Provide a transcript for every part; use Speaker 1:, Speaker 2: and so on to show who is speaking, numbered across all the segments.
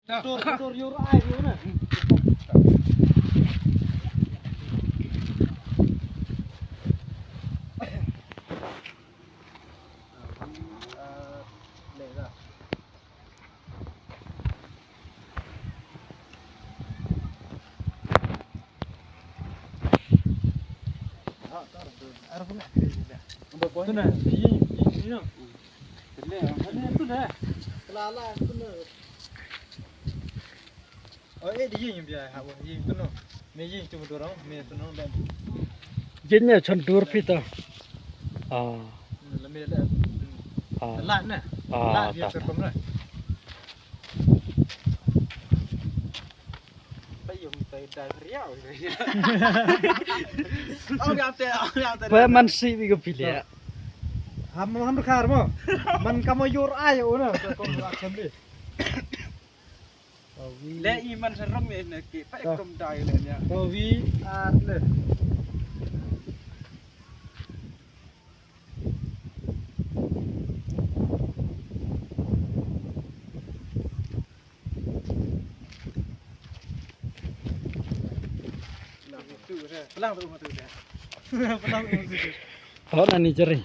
Speaker 1: Motor yo ai yo nè. Tu nè, gì đâu. Tu nè. La tu nè. Đi gì vậy hả? Gì tu nè. Mẹ gì cuma dorong, mẹ tu nè dan.
Speaker 2: Jinnya chondur pita.
Speaker 1: Là mẹ là lạ nè. Lạ việc thật không này. Bây giờ tay tay riau. Ông gặp tay.
Speaker 2: Pe man si vi gopile.
Speaker 1: Ham khar mo. Man kamu yor ayo nè, con lạc chân đi.
Speaker 3: Le iman serem ini ki pak kom dai le nya.
Speaker 1: Vi at le. Pelang tu tu dia. Pelang tu.
Speaker 2: Hon ani jeri.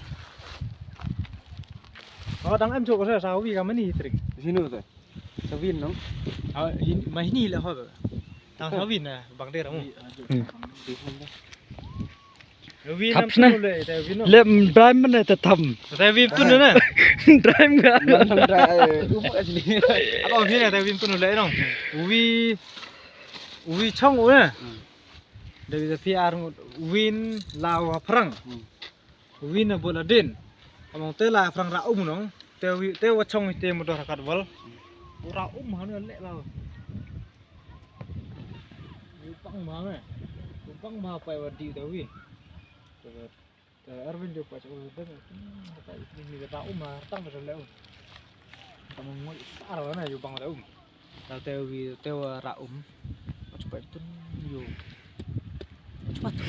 Speaker 1: Đang em chụp cái sao vì cái mấy này thì
Speaker 3: Sini tu. Sawin no.
Speaker 1: Mà ini là thôi. Đang sao vì nè, bằng đây đúng không? Vì năm tu lệ, tại vì nó.
Speaker 2: Lem dai man ta tham.
Speaker 1: Tại vì tu nữa nè.
Speaker 2: Dai nga.
Speaker 3: Man dai umuk sini.
Speaker 1: Apa vì này tại vì tu nữa lệ không? Uvi trong uống nè. Dari the PR win Lao perang. Win na bola din. Among tela perang ra nong. Te wa chong te mo do rakat wal. Ra hanu le lao. Pang ma me. Pang ma pai wa di dawi. Arvin jo pa cho ben. Ta ni ra ma tang ra le. Tamo ngoi par na jo pang ra Tao te wa ra Cepat tu yo. Cepat tu.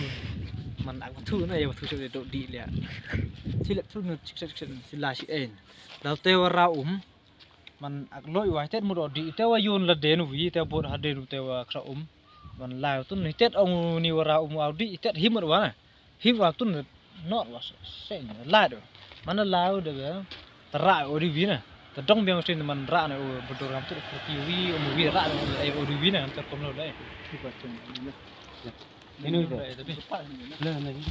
Speaker 1: Man ak tu na yo tu se do di le. Sila tu na sila si en. Lao te wa ra man ak loi wa tet mo do di te wa yun la den wi te bot ha den te wa kra man lao tu ni tet ong ni wa ra au di tet him wa na. Him wa tu not wa sen la do. Man lao de ra o di wi na. Ta dong biang sin man ra na o bodo ram tu wi o wi ra ai o di wi na ta kom lo dai. Ini tu. Le ni.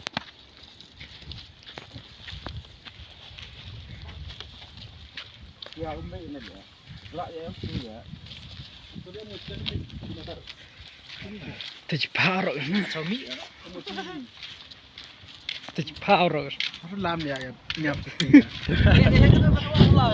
Speaker 3: Ya umai ni le. La ya tu ya. Tu dia mo chen ni tar.
Speaker 2: Te paro.
Speaker 1: Sao mi.
Speaker 2: Te paro.
Speaker 3: Lam ya nyap tu.
Speaker 1: Ini kan orang lah.